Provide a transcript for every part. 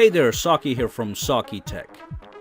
Hey there, Saki here from sakitech.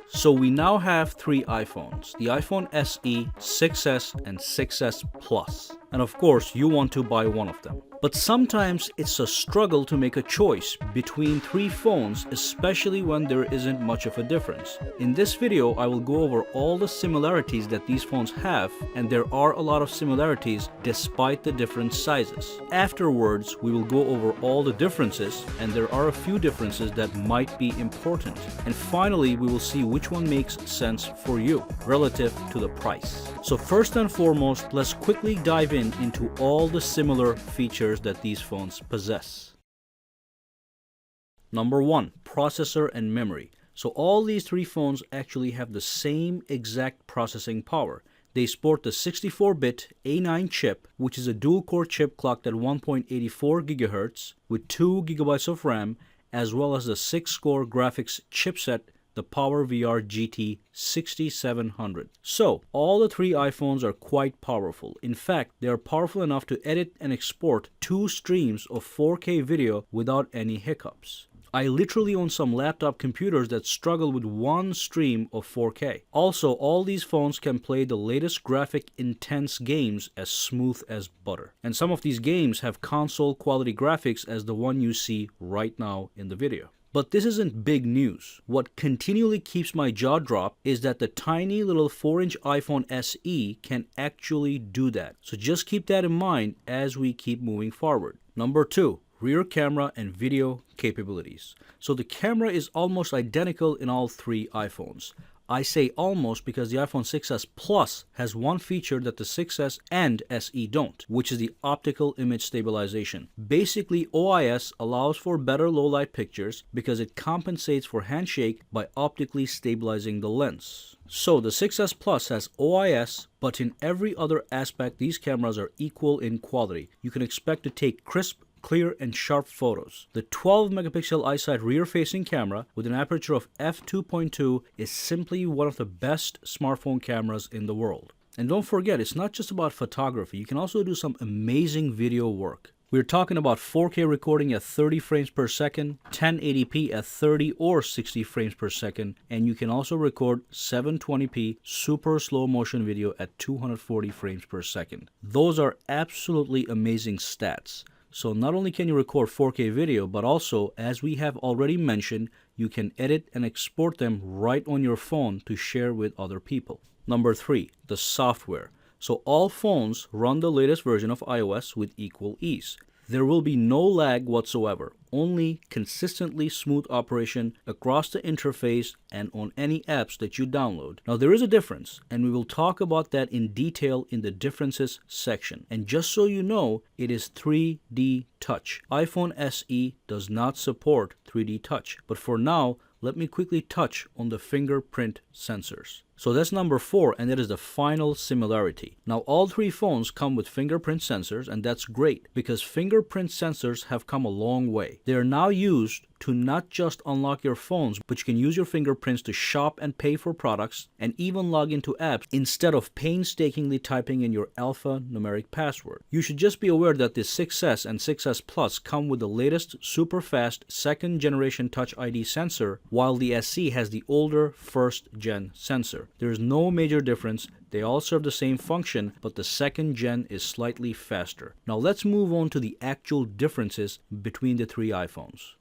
So we now have three iPhones, the iPhone SE, 6S, and 6S Plus. And of course, you want to buy one of them. But sometimes it's a struggle to make a choice between three phones, especially when there isn't much of a difference. In this video, I will go over all the similarities that these phones have, and there are a lot of similarities despite the different sizes. Afterwards, we will go over all the differences, and there are a few differences that might be important. And finally, we will see which one makes sense for you relative to the price. So first and foremost, let's quickly dive into all the similar features that these phones possess. Number 1, processor and memory. So all these three phones actually have the same exact processing power. They sport the 64-bit A9 chip, which is a dual-core chip clocked at 1.84 GHz with 2 GB of RAM, as well as the 6-core graphics chipset, the PowerVR GT 6700. So, all the three iPhones are quite powerful. In fact, they are powerful enough to edit and export 2 streams of 4K video without any hiccups. I literally own some laptop computers that struggle with one stream of 4K. Also, all these phones can play the latest graphic intense games as smooth as butter. And some of these games have console quality graphics as the one you see right now in the video. But this isn't big news. What continually keeps my jaw dropped is that the tiny little 4-inch iPhone SE can actually do that. So just keep that in mind as we keep moving forward. Number 2, rear camera and video capabilities. So the camera is almost identical in all three iPhones. I say almost because the iPhone 6S Plus has one feature that the 6S and SE don't, which is the optical image stabilization. Basically, OIS allows for better low-light pictures because it compensates for handshake by optically stabilizing the lens. So the 6S Plus has OIS, but in every other aspect, these cameras are equal in quality. You can expect to take crisp, clear and sharp photos. The 12 megapixel iSight rear-facing camera with an aperture of f2.2 is simply one of the best smartphone cameras in the world. And don't forget, it's not just about photography. You can also do some amazing video work. We're talking about 4K recording at 30 frames per second, 1080p at 30 or 60 frames per second, and you can also record 720p super slow motion video at 240 frames per second. Those are absolutely amazing stats. So not only can you record 4K video, but also, as we have already mentioned, you can edit and export them right on your phone to share with other people. Number 3, the software. So all phones run the latest version of iOS with equal ease. There will be no lag whatsoever, only consistently smooth operation across the interface and on any apps that you download. Now there is a difference, and we will talk about that in detail in the differences section. And just so you know, it is 3D touch. iPhone SE does not support 3D touch, but for now, let me quickly touch on the fingerprint sensors. So that's number 4, and that is the final similarity. Now all three phones come with fingerprint sensors, and that's great because fingerprint sensors have come a long way. They are now used to not just unlock your phones, but you can use your fingerprints to shop and pay for products and even log into apps instead of painstakingly typing in your alphanumeric password. You should just be aware that the 6S and 6S Plus come with the latest super fast 2nd generation Touch ID sensor, while the SE has the older 1st gen sensor. There is no major difference. They all serve the same function, but the 2nd gen is slightly faster. Now let's move on to the actual differences between the three iPhones.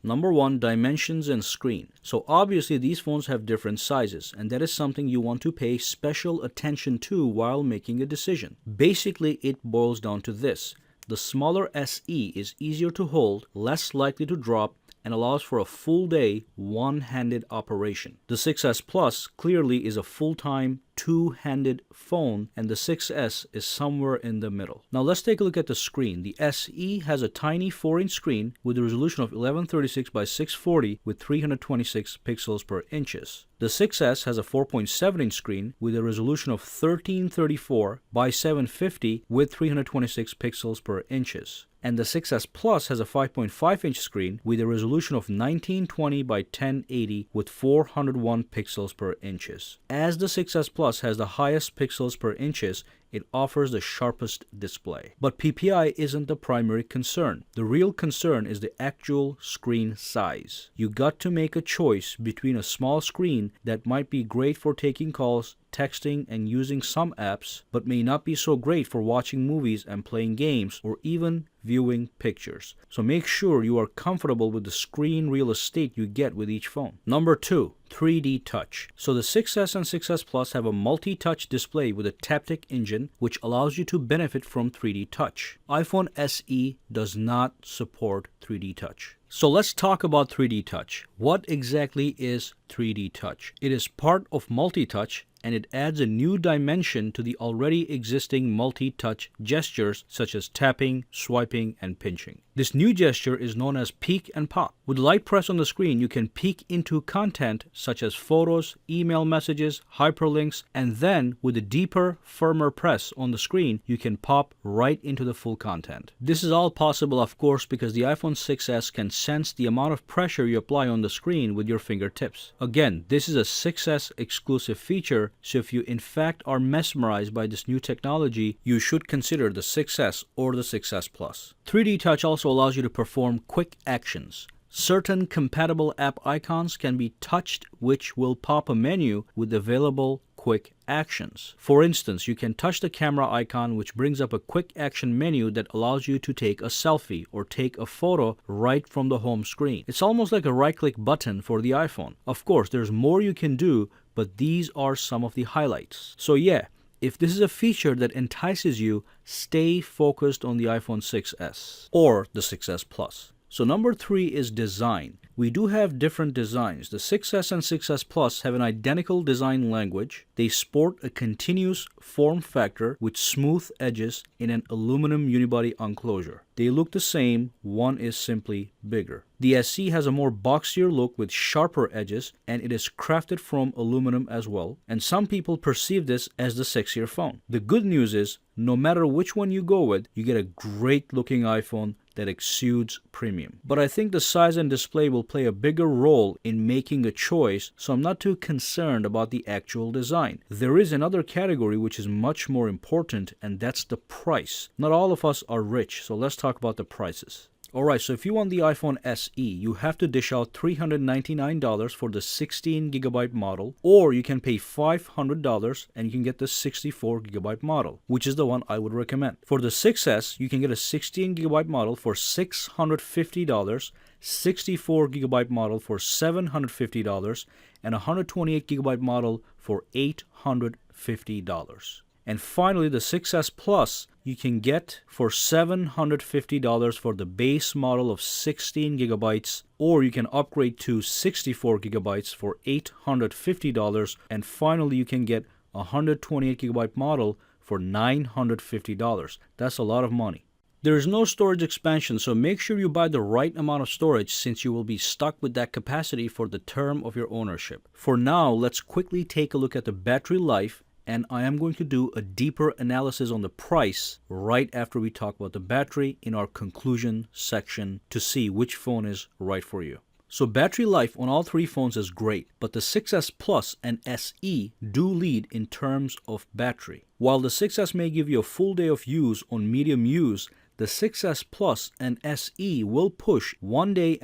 Number 1, dimensions and screen. So obviously these phones have different sizes, and that is something you want to pay special attention to while making a decision. Basically, it boils down to this. The smaller SE is easier to hold, less likely to drop, and allows for a full day one-handed operation. The 6S Plus clearly is a full-time two-handed phone, and the 6S is somewhere in the middle. Now let's take a look at the screen. The SE has a tiny 4-inch screen with a resolution of 1136 by 640 with 326 pixels per inches. The 6S has a 4.7-inch screen with a resolution of 1334 by 750 with 326 pixels per inches. And the 6S Plus has a 5.5-inch screen with a resolution of 1920 by 1080 with 401 pixels per inches. As the 6S Plus has the highest pixels per inches, it offers the sharpest display. But PPI isn't the primary concern. The real concern is the actual screen size. You got to make a choice between a small screen that might be great for taking calls, texting, and using some apps, but may not be so great for watching movies and playing games or even viewing pictures. So make sure you are comfortable with the screen real estate you get with each phone. Number 2, 3D touch. So the 6S and 6S Plus have a multi-touch display with a Taptic engine which allows you to benefit from 3D touch. iPhone SE does not support 3D touch. So let's talk about 3D touch. What exactly is 3D touch? It is part of multi-touch, and it adds a new dimension to the already existing multi-touch gestures such as tapping, swiping, and pinching. This new gesture is known as peek and pop. With light press on the screen, you can peek into content such as photos, email messages, hyperlinks, and then with a deeper, firmer press on the screen, you can pop right into the full content. This is all possible, of course, because the iPhone 6S can sense the amount of pressure you apply on the screen with your fingertips. Again, this is a 6S exclusive feature, so if you in fact are mesmerized by this new technology, you should consider the 6S or the 6S Plus. 3D touch also allows you to perform quick actions. Certain compatible app icons can be touched, which will pop a menu with available quick actions. For instance, you can touch the camera icon, which brings up a quick action menu that allows you to take a selfie or take a photo right from the home screen. It's almost like a right-click button for the iPhone. Of course, there's more you can do, but these are some of the highlights. So yeah, if this is a feature that entices you, stay focused on the iPhone 6S or the 6S Plus. So number 3 is design. We do have different designs. The 6S and 6S Plus have an identical design language. They sport a continuous form factor with smooth edges in an aluminum unibody enclosure. They look the same, one is simply bigger. The SE has a more boxier look with sharper edges, and it is crafted from aluminum as well, and some people perceive this as the sexier phone. The good news is, no matter which one you go with, you get a great looking iPhone that exudes premium. But I think the size and display will play a bigger role in making a choice, so I'm not too concerned about the actual design. There is another category which is much more important, and that's the price. Not all of us are rich, so let's talk about the prices. Alright, so if you want the iPhone SE, you have to dish out $399 for the 16GB model, or you can pay $500 and you can get the 64GB model, which is the one I would recommend. For the 6S, you can get a 16GB model for $650, 64GB model for $750, and a 128GB model for $850. And finally, the 6S Plus you can get for $750 for the base model of 16GB, or you can upgrade to 64GB for $850, and finally you can get a 128GB model for $950. That's a lot of money. There is no storage expansion, so make sure you buy the right amount of storage since you will be stuck with that capacity for the term of your ownership. For now, let's quickly take a look at the battery life, and I am going to do a deeper analysis on the price right after we talk about the battery in our conclusion section to see which phone is right for you. So battery life on all three phones is great, but the 6S Plus and SE do lead in terms of battery. While the 6S may give you a full day of use on medium use, the 6S Plus and SE will push 1.5 days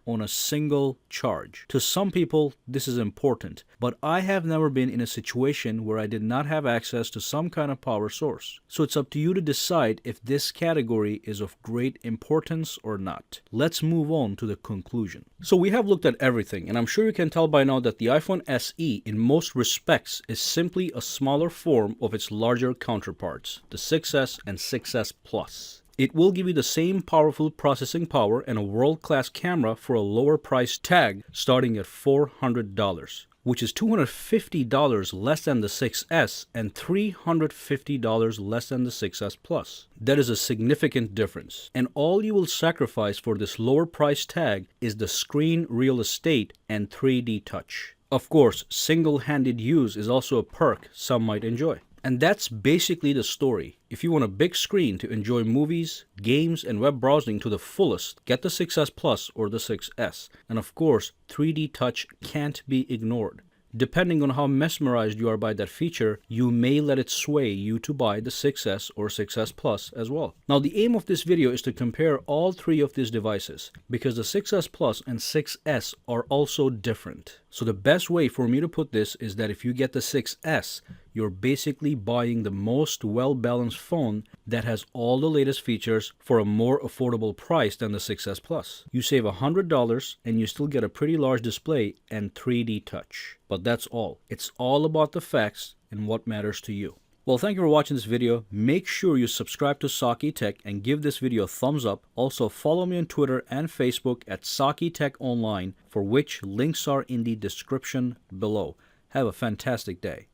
on a single charge. To some people, this is important, but I have never been in a situation where I did not have access to some kind of power source. So it's up to you to decide if this category is of great importance or not. Let's move on to the conclusion. So we have looked at everything, and I'm sure you can tell by now that the iPhone SE in most respects is simply a smaller form of its larger counterparts, the 6S and 6S Plus. It will give you the same powerful processing power and a world-class camera for a lower price tag starting at $400, which is $250 less than the 6S and $350 less than the 6S Plus. That is a significant difference, and all you will sacrifice for this lower price tag is the screen real estate and 3D touch. Of course, single-handed use is also a perk some might enjoy. And that's basically the story. If you want a big screen to enjoy movies, games, and web browsing to the fullest, get the 6S Plus or the 6S. And of course, 3D touch can't be ignored. depending on how mesmerized you are by that feature, you may let it sway you to buy the 6S or 6S Plus as well. Now, the aim of this video is to compare all three of these devices because the 6S Plus and 6S are also different. So the best way for me to put this is that if you get the 6S, you're basically buying the most well-balanced phone that has all the latest features for a more affordable price than the 6S Plus. You save $100 and you still get a pretty large display and 3D touch. But that's all. It's all about the facts and what matters to you. Well, thank you for watching this video. Make sure you subscribe to sakitech and give this video a thumbs up. Also, follow me on Twitter and Facebook at sakitech online, for which links are in the description below. Have a fantastic day.